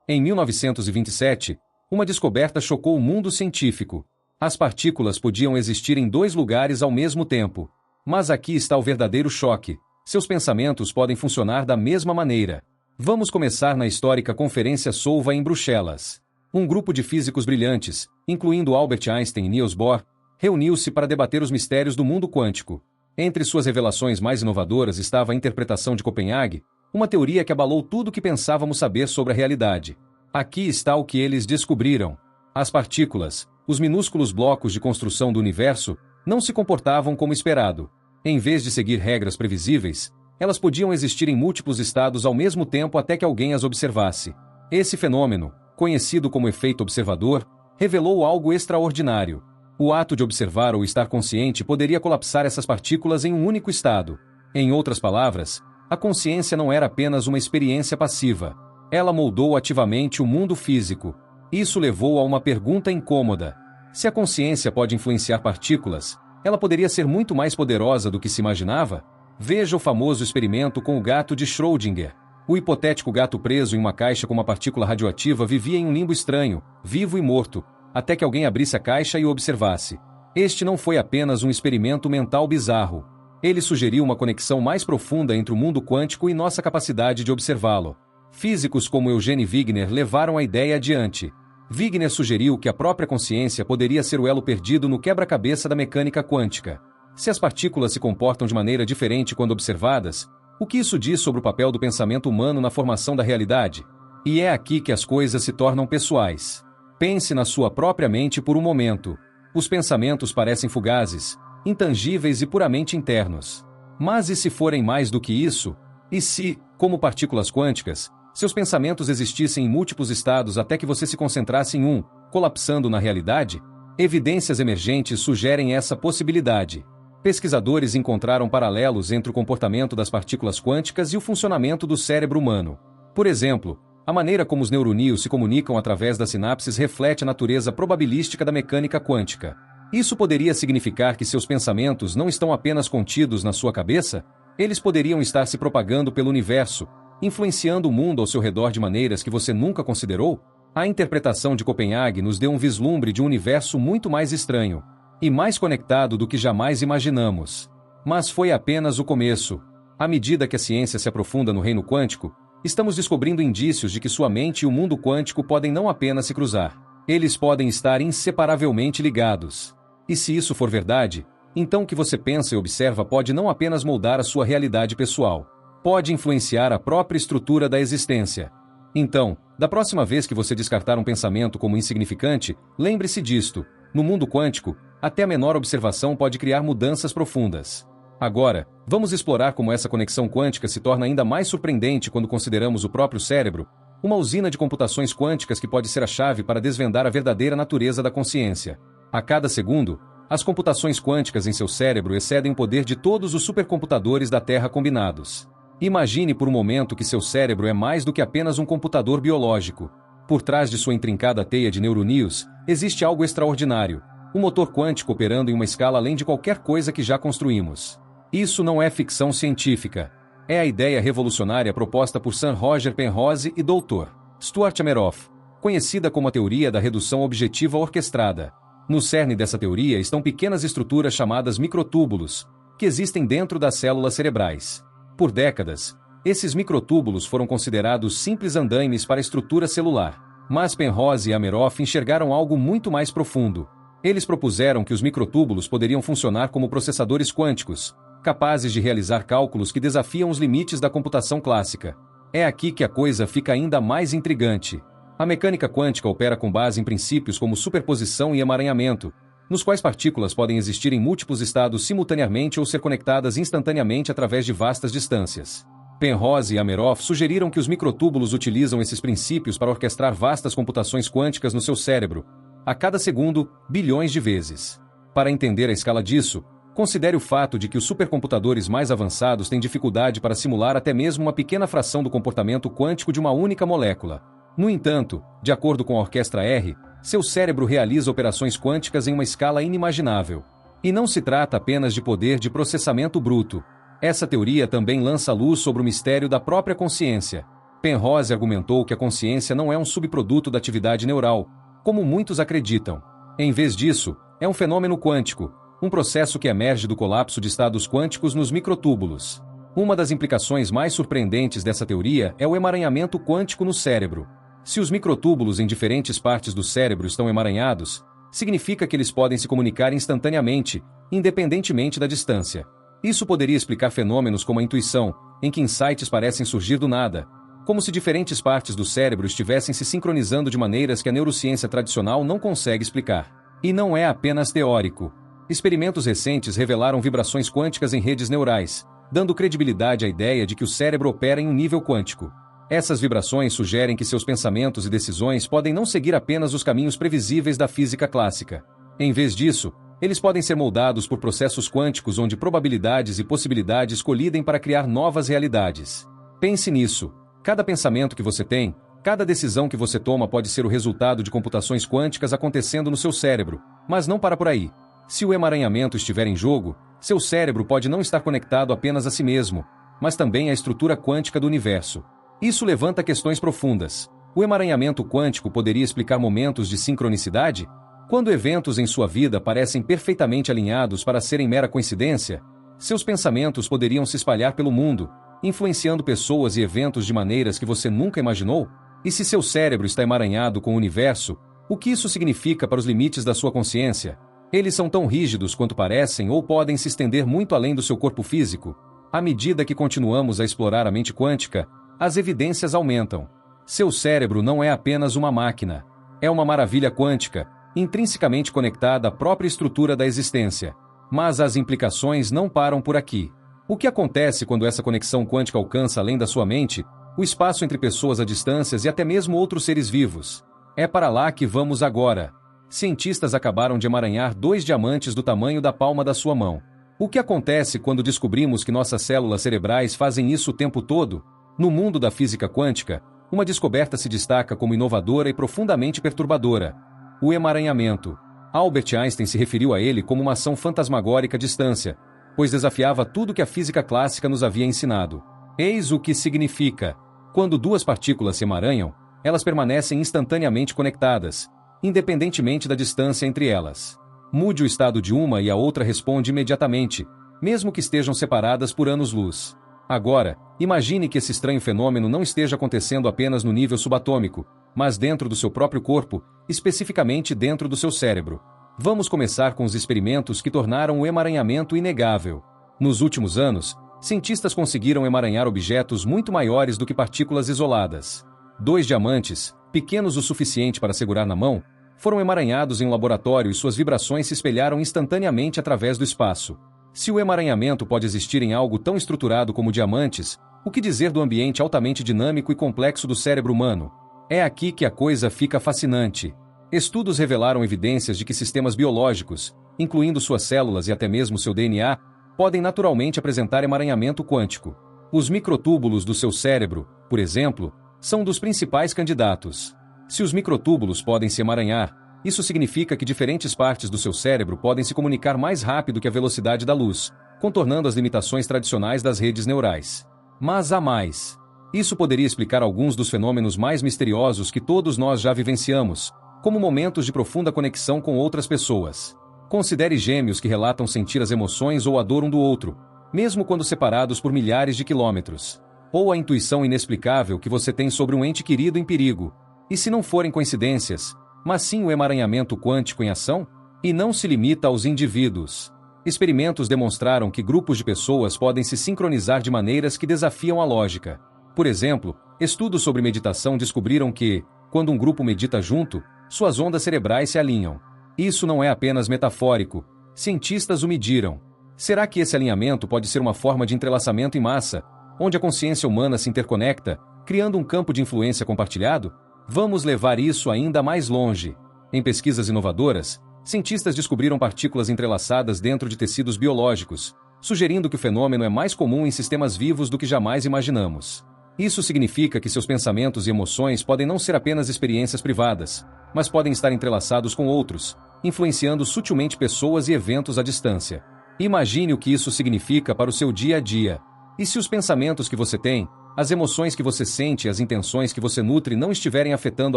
Em 1927, uma descoberta chocou o mundo científico. As partículas podiam existir em dois lugares ao mesmo tempo. Mas aqui está o verdadeiro choque. Seus pensamentos podem funcionar da mesma maneira. Vamos começar na histórica Conferência Solva em Bruxelas. Um grupo de físicos brilhantes, incluindo Albert Einstein e Niels Bohr, reuniu-se para debater os mistérios do mundo quântico. Entre suas revelações mais inovadoras estava a interpretação de Copenhague, uma teoria que abalou tudo o que pensávamos saber sobre a realidade. Aqui está o que eles descobriram. As partículas, os minúsculos blocos de construção do universo, não se comportavam como esperado. Em vez de seguir regras previsíveis, elas podiam existir em múltiplos estados ao mesmo tempo até que alguém as observasse. Esse fenômeno, conhecido como efeito observador, revelou algo extraordinário. O ato de observar ou estar consciente poderia colapsar essas partículas em um único estado. Em outras palavras, a consciência não era apenas uma experiência passiva. Ela moldou ativamente o mundo físico. Isso levou a uma pergunta incômoda. Se a consciência pode influenciar partículas, ela poderia ser muito mais poderosa do que se imaginava? Veja o famoso experimento com o gato de Schrödinger. O hipotético gato preso em uma caixa com uma partícula radioativa vivia em um limbo estranho, vivo e morto, até que alguém abrisse a caixa e o observasse. Este não foi apenas um experimento mental bizarro. Ele sugeriu uma conexão mais profunda entre o mundo quântico e nossa capacidade de observá-lo. Físicos como Eugene Wigner levaram a ideia adiante. Wigner sugeriu que a própria consciência poderia ser o elo perdido no quebra-cabeça da mecânica quântica. Se as partículas se comportam de maneira diferente quando observadas, o que isso diz sobre o papel do pensamento humano na formação da realidade? E é aqui que as coisas se tornam pessoais. Pense na sua própria mente por um momento. Os pensamentos parecem fugazes, intangíveis e puramente internos. Mas e se forem mais do que isso? E se, como partículas quânticas, seus pensamentos existissem em múltiplos estados até que você se concentrasse em um, colapsando na realidade? Evidências emergentes sugerem essa possibilidade. Pesquisadores encontraram paralelos entre o comportamento das partículas quânticas e o funcionamento do cérebro humano. Por exemplo, a maneira como os neuroníons se comunicam através das sinapses reflete a natureza probabilística da mecânica quântica. Isso poderia significar que seus pensamentos não estão apenas contidos na sua cabeça? Eles poderiam estar se propagando pelo universo, influenciando o mundo ao seu redor de maneiras que você nunca considerou? A interpretação de Copenhague nos deu um vislumbre de um universo muito mais estranho e mais conectado do que jamais imaginamos. Mas foi apenas o começo. À medida que a ciência se aprofunda no reino quântico, estamos descobrindo indícios de que sua mente e o mundo quântico podem não apenas se cruzar. Eles podem estar inseparavelmente ligados. E se isso for verdade, então o que você pensa e observa pode não apenas moldar a sua realidade pessoal, pode influenciar a própria estrutura da existência. Então, da próxima vez que você descartar um pensamento como insignificante, lembre-se disto. No mundo quântico, até a menor observação pode criar mudanças profundas. Agora, vamos explorar como essa conexão quântica se torna ainda mais surpreendente quando consideramos o próprio cérebro, uma usina de computações quânticas que pode ser a chave para desvendar a verdadeira natureza da consciência. A cada segundo, as computações quânticas em seu cérebro excedem o poder de todos os supercomputadores da Terra combinados. Imagine por um momento que seu cérebro é mais do que apenas um computador biológico. Por trás de sua intrincada teia de neuroníons, existe algo extraordinário, um motor quântico operando em uma escala além de qualquer coisa que já construímos. Isso não é ficção científica. É a ideia revolucionária proposta por Sir Roger Penrose e Dr. Stuart Hameroff, conhecida como a teoria da redução objetiva orquestrada. No cerne dessa teoria estão pequenas estruturas chamadas microtúbulos, que existem dentro das células cerebrais. Por décadas, esses microtúbulos foram considerados simples andaimes para a estrutura celular. Mas Penrose e Hameroff enxergaram algo muito mais profundo. Eles propuseram que os microtúbulos poderiam funcionar como processadores quânticos, capazes de realizar cálculos que desafiam os limites da computação clássica. É aqui que a coisa fica ainda mais intrigante. A mecânica quântica opera com base em princípios como superposição e emaranhamento, nos quais partículas podem existir em múltiplos estados simultaneamente ou ser conectadas instantaneamente através de vastas distâncias. Penrose e Hameroff sugeriram que os microtúbulos utilizam esses princípios para orquestrar vastas computações quânticas no seu cérebro, a cada segundo, bilhões de vezes. Para entender a escala disso, considere o fato de que os supercomputadores mais avançados têm dificuldade para simular até mesmo uma pequena fração do comportamento quântico de uma única molécula. No entanto, de acordo com a Orquestra R, seu cérebro realiza operações quânticas em uma escala inimaginável. E não se trata apenas de poder de processamento bruto. Essa teoria também lança luz sobre o mistério da própria consciência. Penrose argumentou que a consciência não é um subproduto da atividade neural, como muitos acreditam. Em vez disso, é um fenômeno quântico, um processo que emerge do colapso de estados quânticos nos microtúbulos. Uma das implicações mais surpreendentes dessa teoria é o emaranhamento quântico no cérebro. Se os microtúbulos em diferentes partes do cérebro estão emaranhados, significa que eles podem se comunicar instantaneamente, independentemente da distância. Isso poderia explicar fenômenos como a intuição, em que insights parecem surgir do nada, como se diferentes partes do cérebro estivessem se sincronizando de maneiras que a neurociência tradicional não consegue explicar. E não é apenas teórico. Experimentos recentes revelaram vibrações quânticas em redes neurais, dando credibilidade à ideia de que o cérebro opera em um nível quântico. Essas vibrações sugerem que seus pensamentos e decisões podem não seguir apenas os caminhos previsíveis da física clássica. Em vez disso, eles podem ser moldados por processos quânticos onde probabilidades e possibilidades colidem para criar novas realidades. Pense nisso. Cada pensamento que você tem, cada decisão que você toma pode ser o resultado de computações quânticas acontecendo no seu cérebro, mas não para por aí. Se o emaranhamento estiver em jogo, seu cérebro pode não estar conectado apenas a si mesmo, mas também à estrutura quântica do universo. Isso levanta questões profundas. O emaranhamento quântico poderia explicar momentos de sincronicidade? Quando eventos em sua vida parecem perfeitamente alinhados para serem mera coincidência, seus pensamentos poderiam se espalhar pelo mundo, influenciando pessoas e eventos de maneiras que você nunca imaginou? E se seu cérebro está emaranhado com o universo, o que isso significa para os limites da sua consciência? Eles são tão rígidos quanto parecem ou podem se estender muito além do seu corpo físico? À medida que continuamos a explorar a mente quântica, as evidências aumentam. Seu cérebro não é apenas uma máquina. É uma maravilha quântica, intrinsecamente conectada à própria estrutura da existência. Mas as implicações não param por aqui. O que acontece quando essa conexão quântica alcança além da sua mente, o espaço entre pessoas a distâncias e até mesmo outros seres vivos? É para lá que vamos agora. Cientistas acabaram de emaranhar 2 diamantes do tamanho da palma da sua mão. O que acontece quando descobrimos que nossas células cerebrais fazem isso o tempo todo? No mundo da física quântica, uma descoberta se destaca como inovadora e profundamente perturbadora: o emaranhamento. Albert Einstein se referiu a ele como uma ação fantasmagórica à distância, pois desafiava tudo que a física clássica nos havia ensinado. Eis o que significa: quando 2 partículas se emaranham, elas permanecem instantaneamente conectadas, independentemente da distância entre elas. Mude o estado de uma e a outra responde imediatamente, mesmo que estejam separadas por anos-luz. Agora, imagine que esse estranho fenômeno não esteja acontecendo apenas no nível subatômico, mas dentro do seu próprio corpo, especificamente dentro do seu cérebro. Vamos começar com os experimentos que tornaram o emaranhamento inegável. Nos últimos anos, cientistas conseguiram emaranhar objetos muito maiores do que partículas isoladas. 2 diamantes, pequenos o suficiente para segurar na mão, foram emaranhados em um laboratório e suas vibrações se espelharam instantaneamente através do espaço. Se o emaranhamento pode existir em algo tão estruturado como diamantes, o que dizer do ambiente altamente dinâmico e complexo do cérebro humano? É aqui que a coisa fica fascinante. Estudos revelaram evidências de que sistemas biológicos, incluindo suas células e até mesmo seu DNA, podem naturalmente apresentar emaranhamento quântico. Os microtúbulos do seu cérebro, por exemplo, são dos principais candidatos. Se os microtúbulos podem se emaranhar, isso significa que diferentes partes do seu cérebro podem se comunicar mais rápido que a velocidade da luz, contornando as limitações tradicionais das redes neurais. Mas há mais. Isso poderia explicar alguns dos fenômenos mais misteriosos que todos nós já vivenciamos, como momentos de profunda conexão com outras pessoas. Considere gêmeos que relatam sentir as emoções ou a dor um do outro, mesmo quando separados por milhares de quilômetros. Ou a intuição inexplicável que você tem sobre um ente querido em perigo. E se não forem coincidências, mas sim o emaranhamento quântico em ação? E não se limita aos indivíduos. Experimentos demonstraram que grupos de pessoas podem se sincronizar de maneiras que desafiam a lógica. Por exemplo, estudos sobre meditação descobriram que, quando um grupo medita junto, suas ondas cerebrais se alinham. Isso não é apenas metafórico. Cientistas o mediram. Será que esse alinhamento pode ser uma forma de entrelaçamento em massa, onde a consciência humana se interconecta, criando um campo de influência compartilhado? Vamos levar isso ainda mais longe. Em pesquisas inovadoras, cientistas descobriram partículas entrelaçadas dentro de tecidos biológicos, sugerindo que o fenômeno é mais comum em sistemas vivos do que jamais imaginamos. Isso significa que seus pensamentos e emoções podem não ser apenas experiências privadas, mas podem estar entrelaçados com outros, influenciando sutilmente pessoas e eventos à distância. Imagine o que isso significa para o seu dia a dia. E se os pensamentos que você tem, as emoções que você sente e as intenções que você nutre não estiverem afetando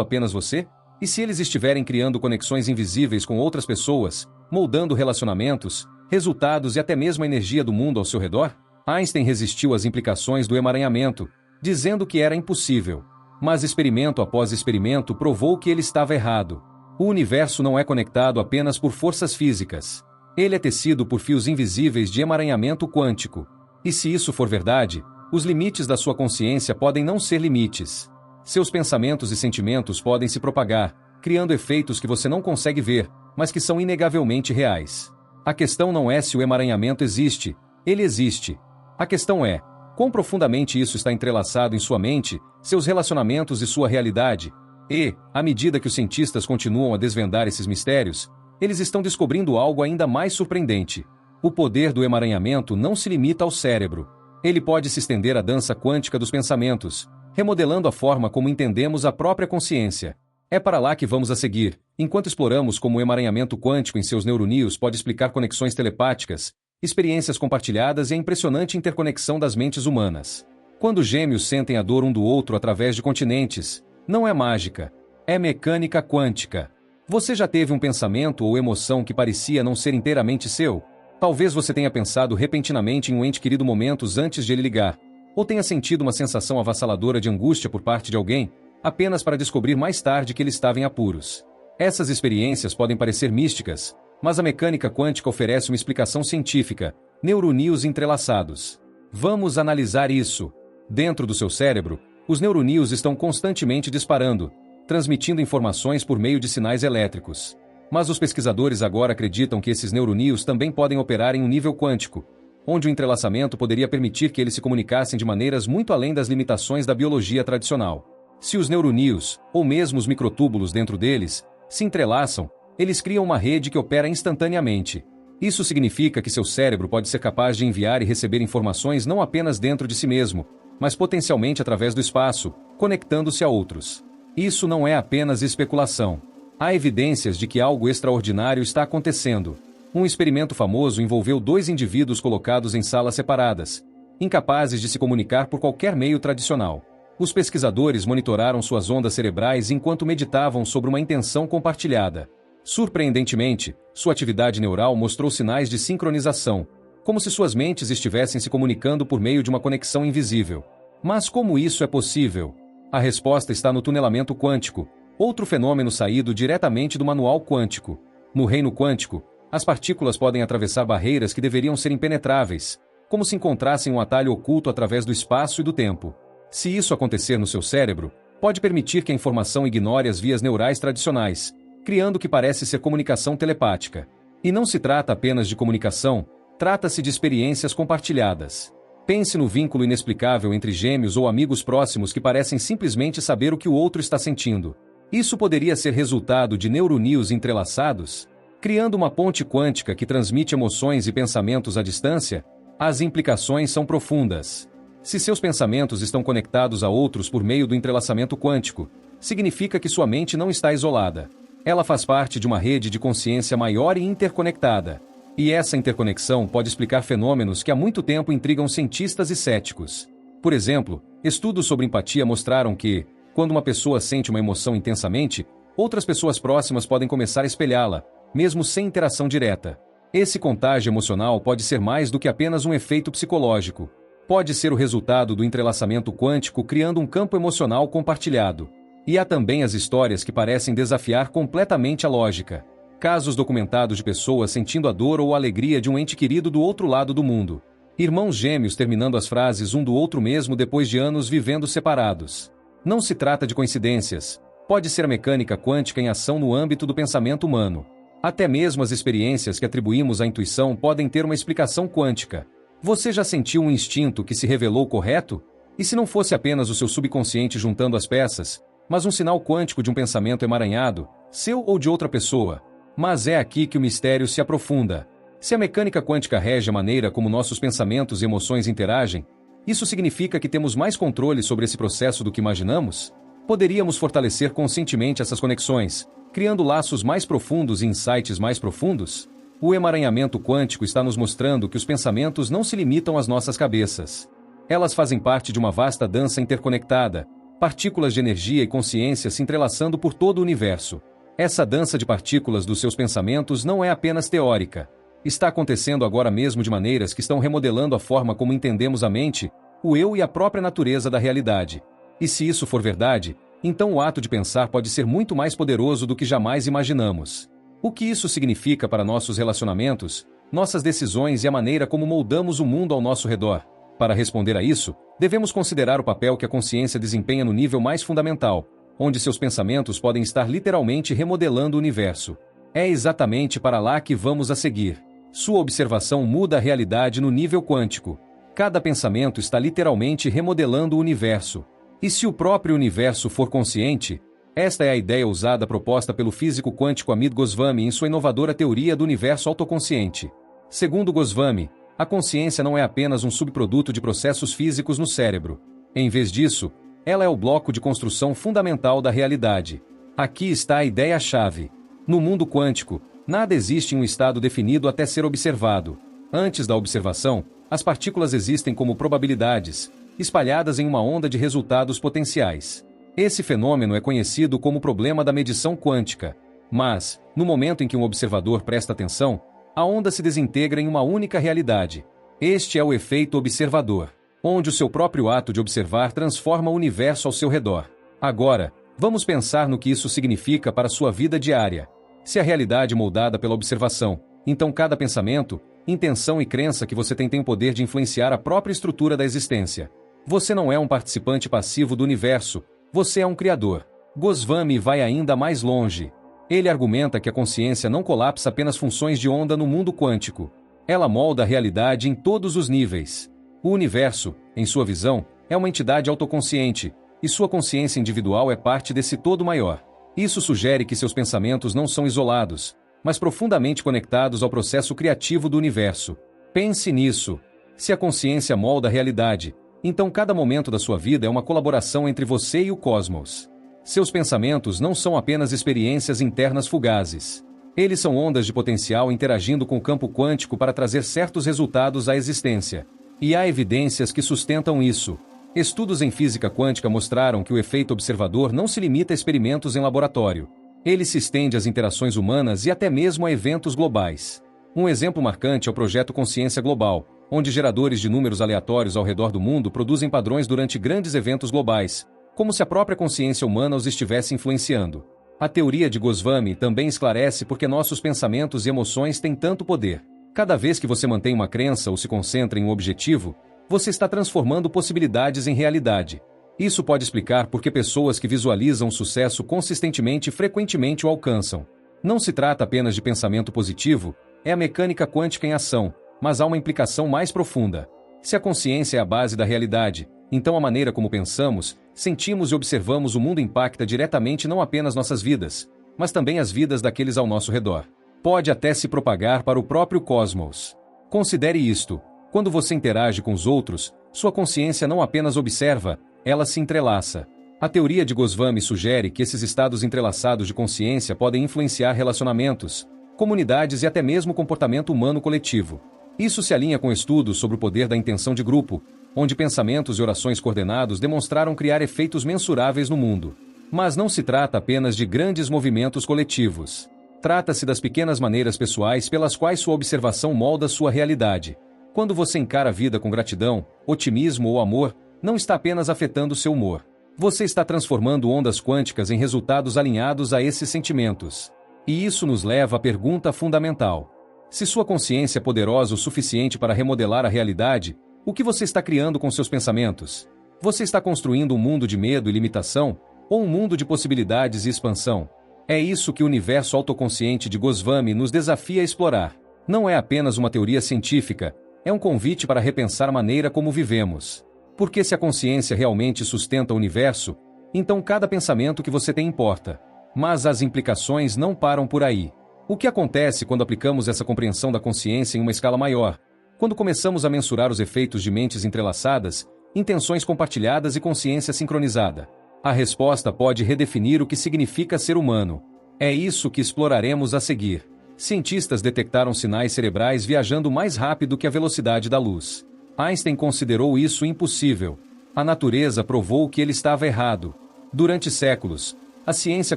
apenas você? E se eles estiverem criando conexões invisíveis com outras pessoas, moldando relacionamentos, resultados e até mesmo a energia do mundo ao seu redor? Einstein resistiu às implicações do emaranhamento, dizendo que era impossível. Mas experimento após experimento provou que ele estava errado. O universo não é conectado apenas por forças físicas. Ele é tecido por fios invisíveis de emaranhamento quântico. E se isso for verdade, os limites da sua consciência podem não ser limites. Seus pensamentos e sentimentos podem se propagar, criando efeitos que você não consegue ver, mas que são inegavelmente reais. A questão não é se o emaranhamento existe, ele existe. A questão é, quão profundamente isso está entrelaçado em sua mente, seus relacionamentos e sua realidade. E, à medida que os cientistas continuam a desvendar esses mistérios, eles estão descobrindo algo ainda mais surpreendente. O poder do emaranhamento não se limita ao cérebro. Ele pode se estender à dança quântica dos pensamentos, remodelando a forma como entendemos a própria consciência. É para lá que vamos a seguir, enquanto exploramos como o emaranhamento quântico em seus neuroníos pode explicar conexões telepáticas, experiências compartilhadas e a impressionante interconexão das mentes humanas. Quando gêmeos sentem a dor um do outro através de continentes, não é mágica, é mecânica quântica. Você já teve um pensamento ou emoção que parecia não ser inteiramente seu? Talvez você tenha pensado repentinamente em um ente querido momentos antes de ele ligar, ou tenha sentido uma sensação avassaladora de angústia por parte de alguém, apenas para descobrir mais tarde que ele estava em apuros. Essas experiências podem parecer místicas, mas a mecânica quântica oferece uma explicação científica: neuroníos entrelaçados. Vamos analisar isso. Dentro do seu cérebro, os neuroníos estão constantemente disparando, transmitindo informações por meio de sinais elétricos. Mas os pesquisadores agora acreditam que esses neuroníos também podem operar em um nível quântico, onde o entrelaçamento poderia permitir que eles se comunicassem de maneiras muito além das limitações da biologia tradicional. Se os neuroníos, ou mesmo os microtúbulos dentro deles, se entrelaçam, eles criam uma rede que opera instantaneamente. Isso significa que seu cérebro pode ser capaz de enviar e receber informações não apenas dentro de si mesmo, mas potencialmente através do espaço, conectando-se a outros. Isso não é apenas especulação. Há evidências de que algo extraordinário está acontecendo. Um experimento famoso envolveu 2 indivíduos colocados em salas separadas, incapazes de se comunicar por qualquer meio tradicional. Os pesquisadores monitoraram suas ondas cerebrais enquanto meditavam sobre uma intenção compartilhada. Surpreendentemente, sua atividade neural mostrou sinais de sincronização, como se suas mentes estivessem se comunicando por meio de uma conexão invisível. Mas como isso é possível? A resposta está no tunelamento quântico, outro fenômeno saído diretamente do manual quântico. No reino quântico, as partículas podem atravessar barreiras que deveriam ser impenetráveis, como se encontrassem um atalho oculto através do espaço e do tempo. Se isso acontecer no seu cérebro, pode permitir que a informação ignore as vias neurais tradicionais, criando o que parece ser comunicação telepática. E não se trata apenas de comunicação, trata-se de experiências compartilhadas. Pense no vínculo inexplicável entre gêmeos ou amigos próximos que parecem simplesmente saber o que o outro está sentindo. Isso poderia ser resultado de neuroníos entrelaçados? Criando uma ponte quântica que transmite emoções e pensamentos à distância? As implicações são profundas. Se seus pensamentos estão conectados a outros por meio do entrelaçamento quântico, significa que sua mente não está isolada. Ela faz parte de uma rede de consciência maior e interconectada. E essa interconexão pode explicar fenômenos que há muito tempo intrigam cientistas e céticos. Por exemplo, estudos sobre empatia mostraram que, quando uma pessoa sente uma emoção intensamente, outras pessoas próximas podem começar a espelhá-la, mesmo sem interação direta. Esse contágio emocional pode ser mais do que apenas um efeito psicológico. Pode ser o resultado do entrelaçamento quântico criando um campo emocional compartilhado. E há também as histórias que parecem desafiar completamente a lógica. Casos documentados de pessoas sentindo a dor ou a alegria de um ente querido do outro lado do mundo. Irmãos gêmeos terminando as frases um do outro mesmo depois de anos vivendo separados. Não se trata de coincidências. Pode ser a mecânica quântica em ação no âmbito do pensamento humano. Até mesmo as experiências que atribuímos à intuição podem ter uma explicação quântica. Você já sentiu um instinto que se revelou correto? E se não fosse apenas o seu subconsciente juntando as peças, mas um sinal quântico de um pensamento emaranhado, seu ou de outra pessoa? Mas é aqui que o mistério se aprofunda. Se a mecânica quântica rege a maneira como nossos pensamentos e emoções interagem, isso significa que temos mais controle sobre esse processo do que imaginamos? Poderíamos fortalecer conscientemente essas conexões, criando laços mais profundos e insights mais profundos? O emaranhamento quântico está nos mostrando que os pensamentos não se limitam às nossas cabeças. Elas fazem parte de uma vasta dança interconectada, partículas de energia e consciência se entrelaçando por todo o universo. Essa dança de partículas dos seus pensamentos não é apenas teórica. Está acontecendo agora mesmo de maneiras que estão remodelando a forma como entendemos a mente, o eu e a própria natureza da realidade. E se isso for verdade, então o ato de pensar pode ser muito mais poderoso do que jamais imaginamos. O que isso significa para nossos relacionamentos, nossas decisões e a maneira como moldamos o mundo ao nosso redor? Para responder a isso, devemos considerar o papel que a consciência desempenha no nível mais fundamental, onde seus pensamentos podem estar literalmente remodelando o universo. É exatamente para lá que vamos a seguir. Sua observação muda a realidade no nível quântico. Cada pensamento está literalmente remodelando o universo. E se o próprio universo for consciente? Esta é a ideia ousada proposta pelo físico quântico Amit Goswami em sua inovadora teoria do universo autoconsciente. Segundo Goswami, a consciência não é apenas um subproduto de processos físicos no cérebro. Em vez disso, ela é o bloco de construção fundamental da realidade. Aqui está a ideia-chave. No mundo quântico, nada existe em um estado definido até ser observado. Antes da observação, as partículas existem como probabilidades, espalhadas em uma onda de resultados potenciais. Esse fenômeno é conhecido como problema da medição quântica. Mas, no momento em que um observador presta atenção, a onda se desintegra em uma única realidade. Este é o efeito observador, onde o seu próprio ato de observar transforma o universo ao seu redor. Agora, vamos pensar no que isso significa para a sua vida diária. Se a realidade é moldada pela observação, então cada pensamento, intenção e crença que você tem o poder de influenciar a própria estrutura da existência. Você não é um participante passivo do universo, você é um criador. Goswami vai ainda mais longe. Ele argumenta que a consciência não colapsa apenas funções de onda no mundo quântico. Ela molda a realidade em todos os níveis. O universo, em sua visão, é uma entidade autoconsciente, e sua consciência individual é parte desse todo maior. Isso sugere que seus pensamentos não são isolados, mas profundamente conectados ao processo criativo do universo. Pense nisso. Se a consciência molda a realidade, então cada momento da sua vida é uma colaboração entre você e o cosmos. Seus pensamentos não são apenas experiências internas fugazes. Eles são ondas de potencial interagindo com o campo quântico para trazer certos resultados à existência. E há evidências que sustentam isso. Estudos em física quântica mostraram que o efeito observador não se limita a experimentos em laboratório. Ele se estende às interações humanas e até mesmo a eventos globais. Um exemplo marcante é o projeto Consciência Global, onde geradores de números aleatórios ao redor do mundo produzem padrões durante grandes eventos globais, como se a própria consciência humana os estivesse influenciando. A teoria de Goswami também esclarece por que nossos pensamentos e emoções têm tanto poder. Cada vez que você mantém uma crença ou se concentra em um objetivo, você está transformando possibilidades em realidade. Isso pode explicar por que pessoas que visualizam sucesso consistentemente e frequentemente o alcançam. Não se trata apenas de pensamento positivo, é a mecânica quântica em ação, mas há uma implicação mais profunda. Se a consciência é a base da realidade, então a maneira como pensamos, sentimos e observamos o mundo impacta diretamente não apenas nossas vidas, mas também as vidas daqueles ao nosso redor. Pode até se propagar para o próprio cosmos. Considere isto. Quando você interage com os outros, sua consciência não apenas observa, ela se entrelaça. A teoria de Goswami sugere que esses estados entrelaçados de consciência podem influenciar relacionamentos, comunidades e até mesmo o comportamento humano coletivo. Isso se alinha com estudos sobre o poder da intenção de grupo, onde pensamentos e orações coordenados demonstraram criar efeitos mensuráveis no mundo. Mas não se trata apenas de grandes movimentos coletivos. Trata-se das pequenas maneiras pessoais pelas quais sua observação molda sua realidade. Quando você encara a vida com gratidão, otimismo ou amor, não está apenas afetando seu humor. Você está transformando ondas quânticas em resultados alinhados a esses sentimentos. E isso nos leva à pergunta fundamental. Se sua consciência é poderosa o suficiente para remodelar a realidade, o que você está criando com seus pensamentos? Você está construindo um mundo de medo e limitação, ou um mundo de possibilidades e expansão? É isso que o universo autoconsciente de Goswami nos desafia a explorar. Não é apenas uma teoria científica, é um convite para repensar a maneira como vivemos. Porque se a consciência realmente sustenta o universo, então cada pensamento que você tem importa. Mas as implicações não param por aí. O que acontece quando aplicamos essa compreensão da consciência em uma escala maior? Quando começamos a mensurar os efeitos de mentes entrelaçadas, intenções compartilhadas e consciência sincronizada? A resposta pode redefinir o que significa ser humano. É isso que exploraremos a seguir. Cientistas detectaram sinais cerebrais viajando mais rápido que a velocidade da luz. Einstein considerou isso impossível. A natureza provou que ele estava errado. Durante séculos, a ciência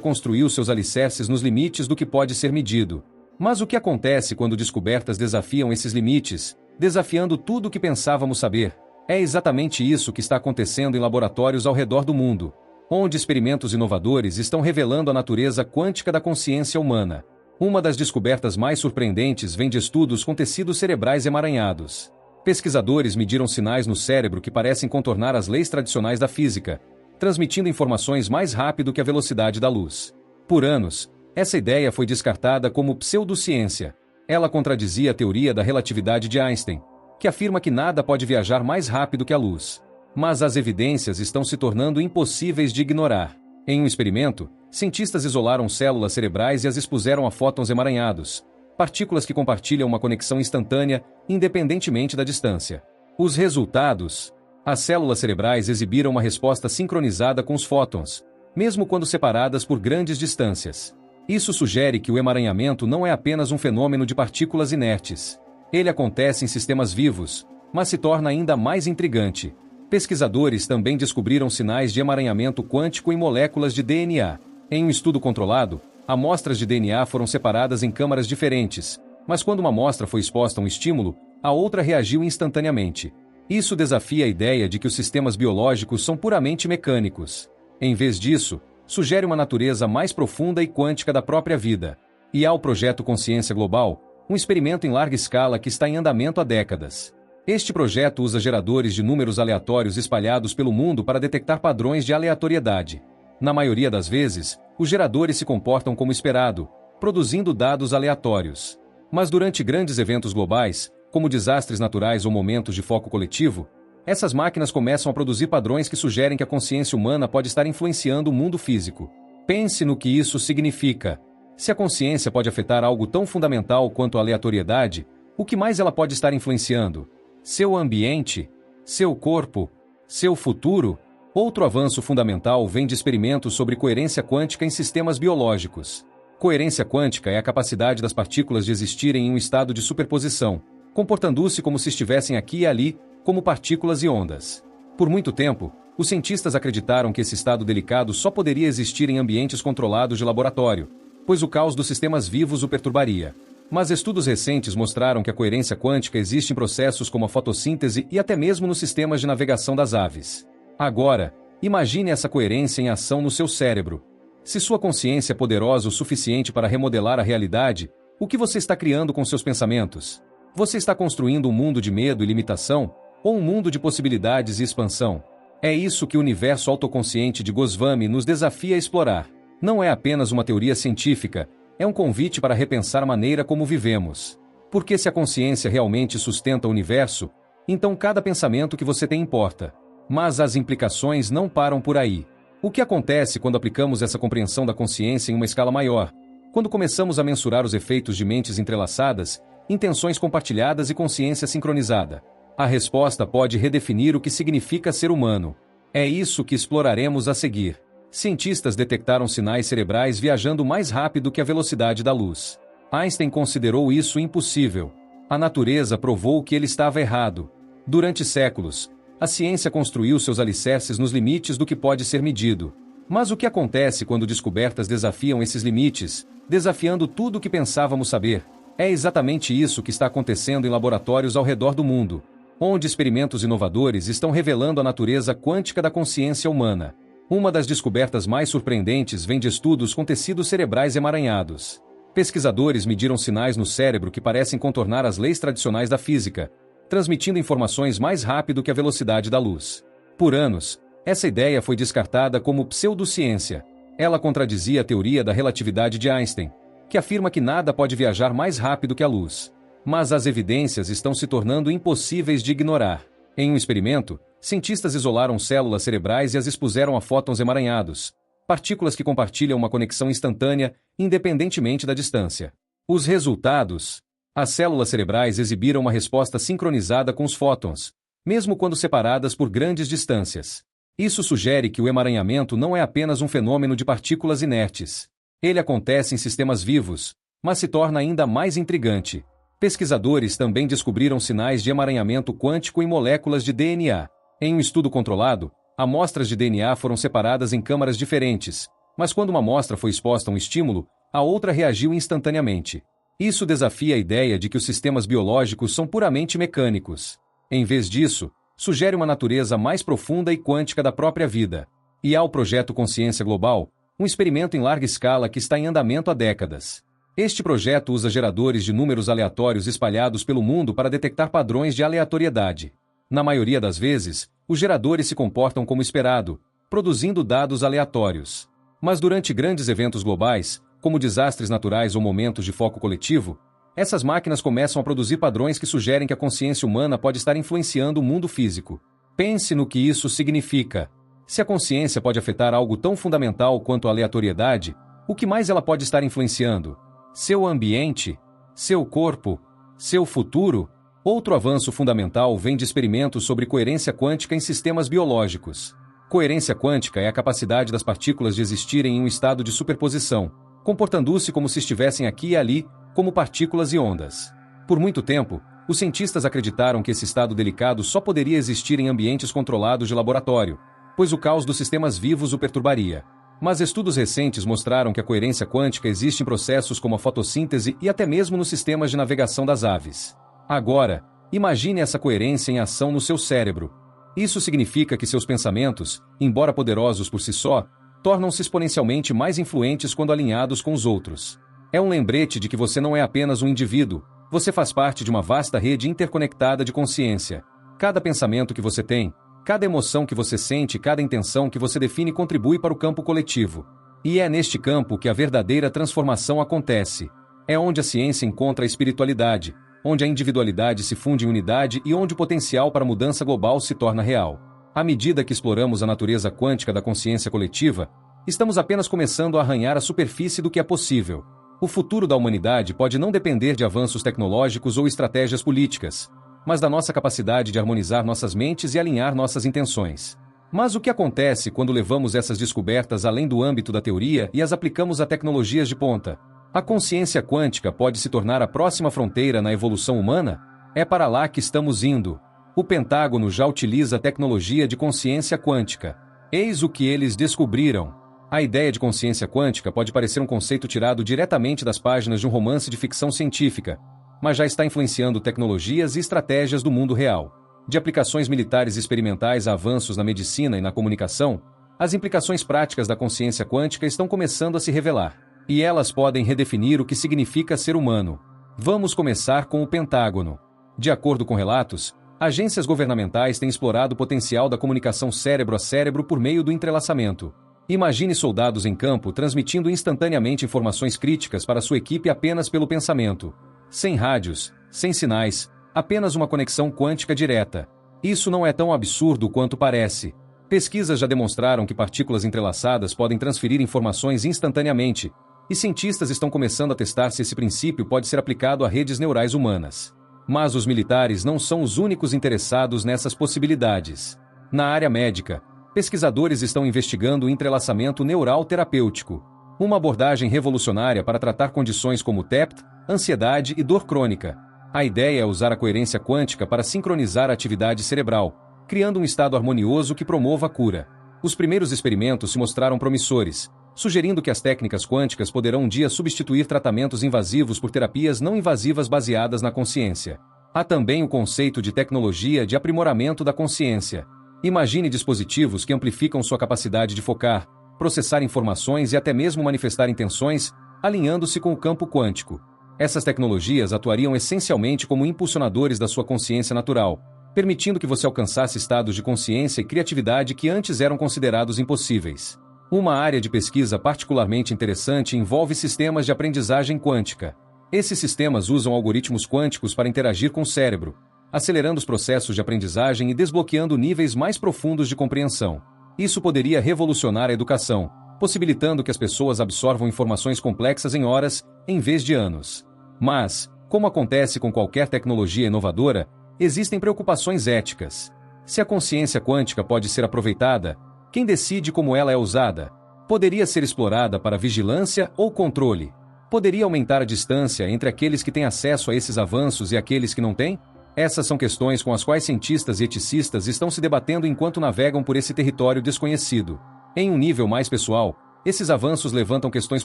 construiu seus alicerces nos limites do que pode ser medido. Mas o que acontece quando descobertas desafiam esses limites, desafiando tudo o que pensávamos saber? É exatamente isso que está acontecendo em laboratórios ao redor do mundo, onde experimentos inovadores estão revelando a natureza quântica da consciência humana. Uma das descobertas mais surpreendentes vem de estudos com tecidos cerebrais emaranhados. Pesquisadores mediram sinais no cérebro que parecem contornar as leis tradicionais da física, transmitindo informações mais rápido que a velocidade da luz. Por anos, essa ideia foi descartada como pseudociência. Ela contradizia a teoria da relatividade de Einstein, que afirma que nada pode viajar mais rápido que a luz. Mas as evidências estão se tornando impossíveis de ignorar. Em um experimento, cientistas isolaram células cerebrais e as expuseram a fótons emaranhados, partículas que compartilham uma conexão instantânea, independentemente da distância. Os resultados: as células cerebrais exibiram uma resposta sincronizada com os fótons, mesmo quando separadas por grandes distâncias. Isso sugere que o emaranhamento não é apenas um fenômeno de partículas inertes. Ele acontece em sistemas vivos, mas se torna ainda mais intrigante. Pesquisadores também descobriram sinais de emaranhamento quântico em moléculas de DNA. Em um estudo controlado, amostras de DNA foram separadas em câmaras diferentes, mas quando uma amostra foi exposta a um estímulo, a outra reagiu instantaneamente. Isso desafia a ideia de que os sistemas biológicos são puramente mecânicos. Em vez disso, sugere uma natureza mais profunda e quântica da própria vida. E há o projeto Consciência Global, um experimento em larga escala que está em andamento há décadas. Este projeto usa geradores de números aleatórios espalhados pelo mundo para detectar padrões de aleatoriedade. Na maioria das vezes, os geradores se comportam como esperado, produzindo dados aleatórios. Mas durante grandes eventos globais, como desastres naturais ou momentos de foco coletivo, essas máquinas começam a produzir padrões que sugerem que a consciência humana pode estar influenciando o mundo físico. Pense no que isso significa. Se a consciência pode afetar algo tão fundamental quanto a aleatoriedade, o que mais ela pode estar influenciando? Seu ambiente? Seu corpo? Seu futuro? Outro avanço fundamental vem de experimentos sobre coerência quântica em sistemas biológicos. Coerência quântica é a capacidade das partículas de existirem em um estado de superposição, comportando-se como se estivessem aqui e ali, como partículas e ondas. Por muito tempo, os cientistas acreditaram que esse estado delicado só poderia existir em ambientes controlados de laboratório, pois o caos dos sistemas vivos o perturbaria. Mas estudos recentes mostraram que a coerência quântica existe em processos como a fotossíntese e até mesmo nos sistemas de navegação das aves. Agora, imagine essa coerência em ação no seu cérebro. Se sua consciência é poderosa o suficiente para remodelar a realidade, o que você está criando com seus pensamentos? Você está construindo um mundo de medo e limitação, ou um mundo de possibilidades e expansão? É isso que o universo autoconsciente de Goswami nos desafia a explorar. Não é apenas uma teoria científica, é um convite para repensar a maneira como vivemos. Porque se a consciência realmente sustenta o universo, então cada pensamento que você tem importa. Mas as implicações não param por aí. O que acontece quando aplicamos essa compreensão da consciência em uma escala maior? Quando começamos a mensurar os efeitos de mentes entrelaçadas, intenções compartilhadas e consciência sincronizada? A resposta pode redefinir o que significa ser humano. É isso que exploraremos a seguir. Cientistas detectaram sinais cerebrais viajando mais rápido que a velocidade da luz. Einstein considerou isso impossível. A natureza provou que ele estava errado. Durante séculos, a ciência construiu seus alicerces nos limites do que pode ser medido. Mas o que acontece quando descobertas desafiam esses limites, desafiando tudo o que pensávamos saber? É exatamente isso que está acontecendo em laboratórios ao redor do mundo, onde experimentos inovadores estão revelando a natureza quântica da consciência humana. Uma das descobertas mais surpreendentes vem de estudos com tecidos cerebrais emaranhados. Pesquisadores mediram sinais no cérebro que parecem contornar as leis tradicionais da física, transmitindo informações mais rápido que a velocidade da luz. Por anos, essa ideia foi descartada como pseudociência. Ela contradizia a teoria da relatividade de Einstein, que afirma que nada pode viajar mais rápido que a luz. Mas as evidências estão se tornando impossíveis de ignorar. Em um experimento, cientistas isolaram células cerebrais e as expuseram a fótons emaranhados, partículas que compartilham uma conexão instantânea, independentemente da distância. Os resultados: as células cerebrais exibiram uma resposta sincronizada com os fótons, mesmo quando separadas por grandes distâncias. Isso sugere que o emaranhamento não é apenas um fenômeno de partículas inertes. Ele acontece em sistemas vivos, mas se torna ainda mais intrigante. Pesquisadores também descobriram sinais de emaranhamento quântico em moléculas de DNA. Em um estudo controlado, amostras de DNA foram separadas em câmaras diferentes, mas quando uma amostra foi exposta a um estímulo, a outra reagiu instantaneamente. Isso desafia a ideia de que os sistemas biológicos são puramente mecânicos. Em vez disso, sugere uma natureza mais profunda e quântica da própria vida. E há o projeto Consciência Global, um experimento em larga escala que está em andamento há décadas. Este projeto usa geradores de números aleatórios espalhados pelo mundo para detectar padrões de aleatoriedade. Na maioria das vezes, os geradores se comportam como esperado, produzindo dados aleatórios. Mas durante grandes eventos globais, como desastres naturais ou momentos de foco coletivo, essas máquinas começam a produzir padrões que sugerem que a consciência humana pode estar influenciando o mundo físico. Pense no que isso significa. Se a consciência pode afetar algo tão fundamental quanto a aleatoriedade, o que mais ela pode estar influenciando? Seu ambiente? Seu corpo? Seu futuro? Outro avanço fundamental vem de experimentos sobre coerência quântica em sistemas biológicos. Coerência quântica é a capacidade das partículas de existirem em um estado de superposição, comportando-se como se estivessem aqui e ali, como partículas e ondas. Por muito tempo, os cientistas acreditaram que esse estado delicado só poderia existir em ambientes controlados de laboratório, pois o caos dos sistemas vivos o perturbaria. Mas estudos recentes mostraram que a coerência quântica existe em processos como a fotossíntese e até mesmo nos sistemas de navegação das aves. Agora, imagine essa coerência em ação no seu cérebro. Isso significa que seus pensamentos, embora poderosos por si só, tornam-se exponencialmente mais influentes quando alinhados com os outros. É um lembrete de que você não é apenas um indivíduo, você faz parte de uma vasta rede interconectada de consciência. Cada pensamento que você tem, cada emoção que você sente, cada intenção que você define contribui para o campo coletivo. E é neste campo que a verdadeira transformação acontece. É onde a ciência encontra a espiritualidade, onde a individualidade se funde em unidade e onde o potencial para mudança global se torna real. À medida que exploramos a natureza quântica da consciência coletiva, estamos apenas começando a arranhar a superfície do que é possível. O futuro da humanidade pode não depender de avanços tecnológicos ou estratégias políticas, mas da nossa capacidade de harmonizar nossas mentes e alinhar nossas intenções. Mas o que acontece quando levamos essas descobertas além do âmbito da teoria e as aplicamos a tecnologias de ponta? A consciência quântica pode se tornar a próxima fronteira na evolução humana? É para lá que estamos indo. O Pentágono já utiliza a tecnologia de consciência quântica. Eis o que eles descobriram. A ideia de consciência quântica pode parecer um conceito tirado diretamente das páginas de um romance de ficção científica, mas já está influenciando tecnologias e estratégias do mundo real. De aplicações militares experimentais a avanços na medicina e na comunicação, as implicações práticas da consciência quântica estão começando a se revelar. E elas podem redefinir o que significa ser humano. Vamos começar com o Pentágono. De acordo com relatos, agências governamentais têm explorado o potencial da comunicação cérebro a cérebro por meio do entrelaçamento. Imagine soldados em campo transmitindo instantaneamente informações críticas para sua equipe apenas pelo pensamento. Sem rádios, sem sinais, apenas uma conexão quântica direta. Isso não é tão absurdo quanto parece. Pesquisas já demonstraram que partículas entrelaçadas podem transferir informações instantaneamente, e cientistas estão começando a testar se esse princípio pode ser aplicado a redes neurais humanas. Mas os militares não são os únicos interessados nessas possibilidades. Na área médica, pesquisadores estão investigando o entrelaçamento neural terapêutico, uma abordagem revolucionária para tratar condições como TEPT, ansiedade e dor crônica. A ideia é usar a coerência quântica para sincronizar a atividade cerebral, criando um estado harmonioso que promova a cura. Os primeiros experimentos se mostraram promissores, sugerindo que as técnicas quânticas poderão um dia substituir tratamentos invasivos por terapias não invasivas baseadas na consciência. Há também o conceito de tecnologia de aprimoramento da consciência. Imagine dispositivos que amplificam sua capacidade de focar, processar informações e até mesmo manifestar intenções, alinhando-se com o campo quântico. Essas tecnologias atuariam essencialmente como impulsionadores da sua consciência natural, permitindo que você alcançasse estados de consciência e criatividade que antes eram considerados impossíveis. Uma área de pesquisa particularmente interessante envolve sistemas de aprendizagem quântica. Esses sistemas usam algoritmos quânticos para interagir com o cérebro, acelerando os processos de aprendizagem e desbloqueando níveis mais profundos de compreensão. Isso poderia revolucionar a educação, possibilitando que as pessoas absorvam informações complexas em horas, em vez de anos. Mas, como acontece com qualquer tecnologia inovadora, existem preocupações éticas. Se a consciência quântica pode ser aproveitada, quem decide como ela é usada? Poderia ser explorada para vigilância ou controle? Poderia aumentar a distância entre aqueles que têm acesso a esses avanços e aqueles que não têm? Essas são questões com as quais cientistas e eticistas estão se debatendo enquanto navegam por esse território desconhecido. Em um nível mais pessoal, esses avanços levantam questões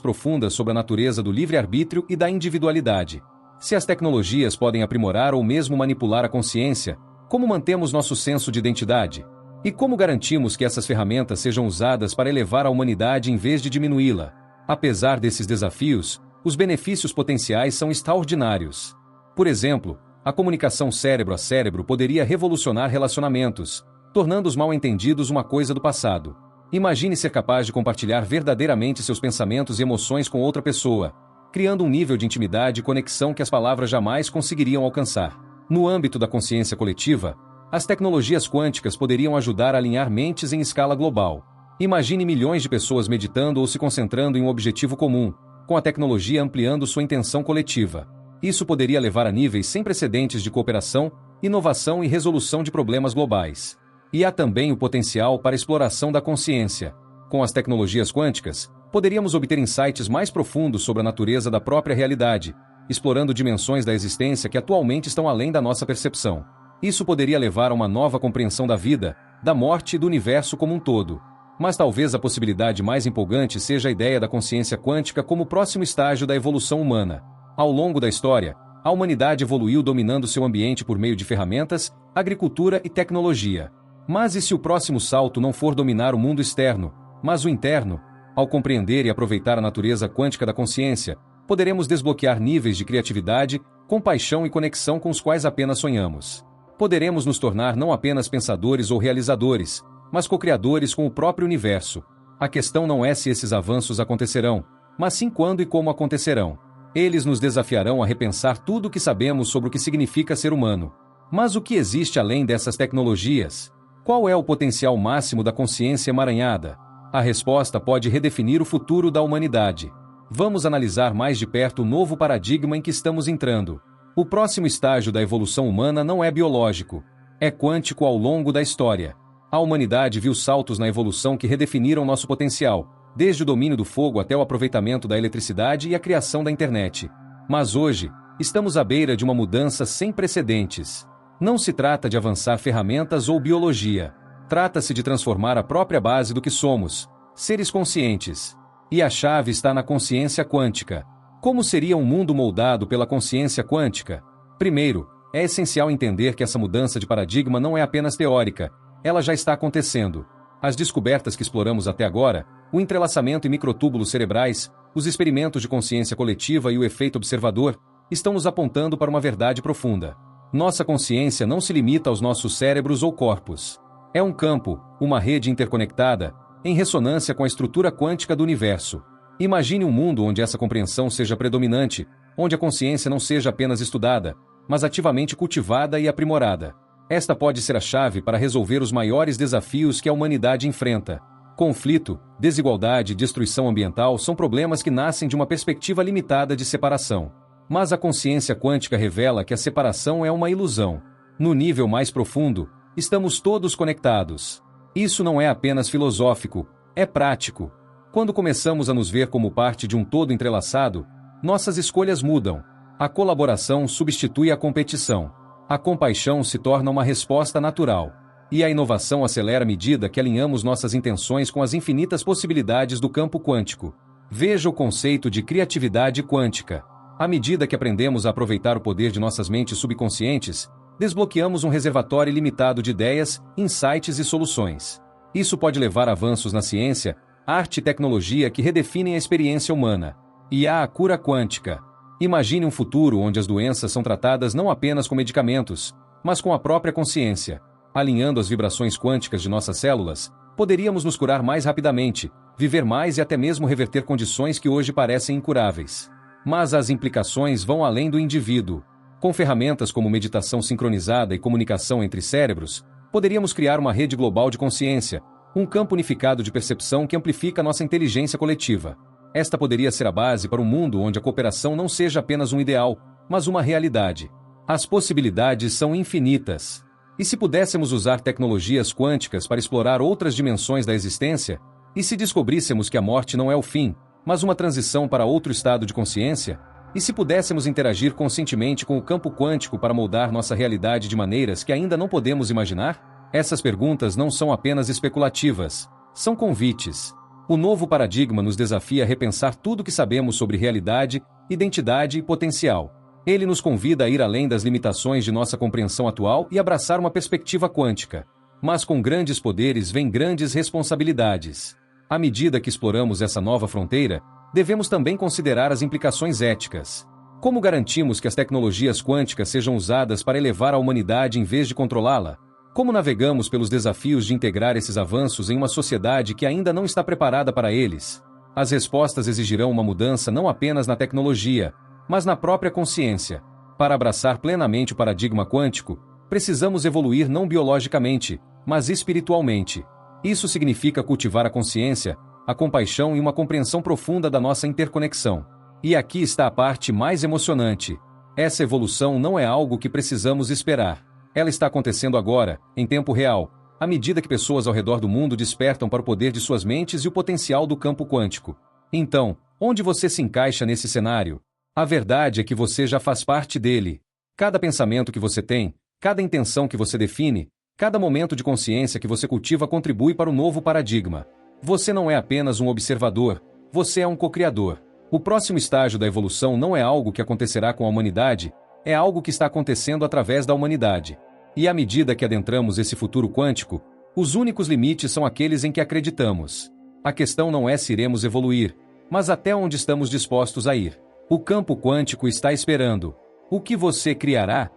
profundas sobre a natureza do livre-arbítrio e da individualidade. Se as tecnologias podem aprimorar ou mesmo manipular a consciência, como mantemos nosso senso de identidade? E como garantimos que essas ferramentas sejam usadas para elevar a humanidade em vez de diminuí-la? Apesar desses desafios, os benefícios potenciais são extraordinários. Por exemplo, a comunicação cérebro a cérebro poderia revolucionar relacionamentos, tornando os mal-entendidos uma coisa do passado. Imagine ser capaz de compartilhar verdadeiramente seus pensamentos e emoções com outra pessoa, criando um nível de intimidade e conexão que as palavras jamais conseguiriam alcançar. No âmbito da consciência coletiva, as tecnologias quânticas poderiam ajudar a alinhar mentes em escala global. Imagine milhões de pessoas meditando ou se concentrando em um objetivo comum, com a tecnologia ampliando sua intenção coletiva. Isso poderia levar a níveis sem precedentes de cooperação, inovação e resolução de problemas globais. E há também o potencial para a exploração da consciência. Com as tecnologias quânticas, poderíamos obter insights mais profundos sobre a natureza da própria realidade, explorando dimensões da existência que atualmente estão além da nossa percepção. Isso poderia levar a uma nova compreensão da vida, da morte e do universo como um todo. Mas talvez a possibilidade mais empolgante seja a ideia da consciência quântica como o próximo estágio da evolução humana. Ao longo da história, a humanidade evoluiu dominando seu ambiente por meio de ferramentas, agricultura e tecnologia. Mas e se o próximo salto não for dominar o mundo externo, mas o interno? Ao compreender e aproveitar a natureza quântica da consciência, poderemos desbloquear níveis de criatividade, compaixão e conexão com os quais apenas sonhamos. Poderemos nos tornar não apenas pensadores ou realizadores, mas co-criadores com o próprio universo. A questão não é se esses avanços acontecerão, mas sim quando e como acontecerão. Eles nos desafiarão a repensar tudo o que sabemos sobre o que significa ser humano. Mas o que existe além dessas tecnologias? Qual é o potencial máximo da consciência emaranhada? A resposta pode redefinir o futuro da humanidade. Vamos analisar mais de perto o novo paradigma em que estamos entrando. O próximo estágio da evolução humana não é biológico, é quântico ao longo da história. A humanidade viu saltos na evolução que redefiniram nosso potencial, desde o domínio do fogo até o aproveitamento da eletricidade e a criação da internet. Mas hoje, estamos à beira de uma mudança sem precedentes. Não se trata de avançar ferramentas ou biologia. Trata-se de transformar a própria base do que somos, seres conscientes. E a chave está na consciência quântica. Como seria um mundo moldado pela consciência quântica? Primeiro, é essencial entender que essa mudança de paradigma não é apenas teórica, ela já está acontecendo. As descobertas que exploramos até agora, o entrelaçamento em microtúbulos cerebrais, os experimentos de consciência coletiva e o efeito observador, estão nos apontando para uma verdade profunda. Nossa consciência não se limita aos nossos cérebros ou corpos. É um campo, uma rede interconectada, em ressonância com a estrutura quântica do universo. Imagine um mundo onde essa compreensão seja predominante, onde a consciência não seja apenas estudada, mas ativamente cultivada e aprimorada. Esta pode ser a chave para resolver os maiores desafios que a humanidade enfrenta. Conflito, desigualdade e destruição ambiental são problemas que nascem de uma perspectiva limitada de separação. Mas a consciência quântica revela que a separação é uma ilusão. No nível mais profundo, estamos todos conectados. Isso não é apenas filosófico, é prático. Quando começamos a nos ver como parte de um todo entrelaçado, nossas escolhas mudam. A colaboração substitui a competição. A compaixão se torna uma resposta natural. E a inovação acelera à medida que alinhamos nossas intenções com as infinitas possibilidades do campo quântico. Veja o conceito de criatividade quântica. À medida que aprendemos a aproveitar o poder de nossas mentes subconscientes, desbloqueamos um reservatório ilimitado de ideias, insights e soluções. Isso pode levar a avanços na ciência, arte e tecnologia que redefinem a experiência humana. E há a cura quântica. Imagine um futuro onde as doenças são tratadas não apenas com medicamentos, mas com a própria consciência. Alinhando as vibrações quânticas de nossas células, poderíamos nos curar mais rapidamente, viver mais e até mesmo reverter condições que hoje parecem incuráveis. Mas as implicações vão além do indivíduo. Com ferramentas como meditação sincronizada e comunicação entre cérebros, poderíamos criar uma rede global de consciência, um campo unificado de percepção que amplifica nossa inteligência coletiva. Esta poderia ser a base para um mundo onde a cooperação não seja apenas um ideal, mas uma realidade. As possibilidades são infinitas. E se pudéssemos usar tecnologias quânticas para explorar outras dimensões da existência? E se descobríssemos que a morte não é o fim, mas uma transição para outro estado de consciência? E se pudéssemos interagir conscientemente com o campo quântico para moldar nossa realidade de maneiras que ainda não podemos imaginar? Essas perguntas não são apenas especulativas, são convites. O novo paradigma nos desafia a repensar tudo o que sabemos sobre realidade, identidade e potencial. Ele nos convida a ir além das limitações de nossa compreensão atual e abraçar uma perspectiva quântica. Mas com grandes poderes vem grandes responsabilidades. À medida que exploramos essa nova fronteira, devemos também considerar as implicações éticas. Como garantimos que as tecnologias quânticas sejam usadas para elevar a humanidade em vez de controlá-la? Como navegamos pelos desafios de integrar esses avanços em uma sociedade que ainda não está preparada para eles? As respostas exigirão uma mudança não apenas na tecnologia, mas na própria consciência. Para abraçar plenamente o paradigma quântico, precisamos evoluir não biologicamente, mas espiritualmente. Isso significa cultivar a consciência, a compaixão e uma compreensão profunda da nossa interconexão. E aqui está a parte mais emocionante. Essa evolução não é algo que precisamos esperar. Ela está acontecendo agora, em tempo real, à medida que pessoas ao redor do mundo despertam para o poder de suas mentes e o potencial do campo quântico. Então, onde você se encaixa nesse cenário? A verdade é que você já faz parte dele. Cada pensamento que você tem, cada intenção que você define, cada momento de consciência que você cultiva contribui para o novo paradigma. Você não é apenas um observador, você é um co-criador. O próximo estágio da evolução não é algo que acontecerá com a humanidade, é algo que está acontecendo através da humanidade. E à medida que adentramos esse futuro quântico, os únicos limites são aqueles em que acreditamos. A questão não é se iremos evoluir, mas até onde estamos dispostos a ir. O campo quântico está esperando. O que você criará?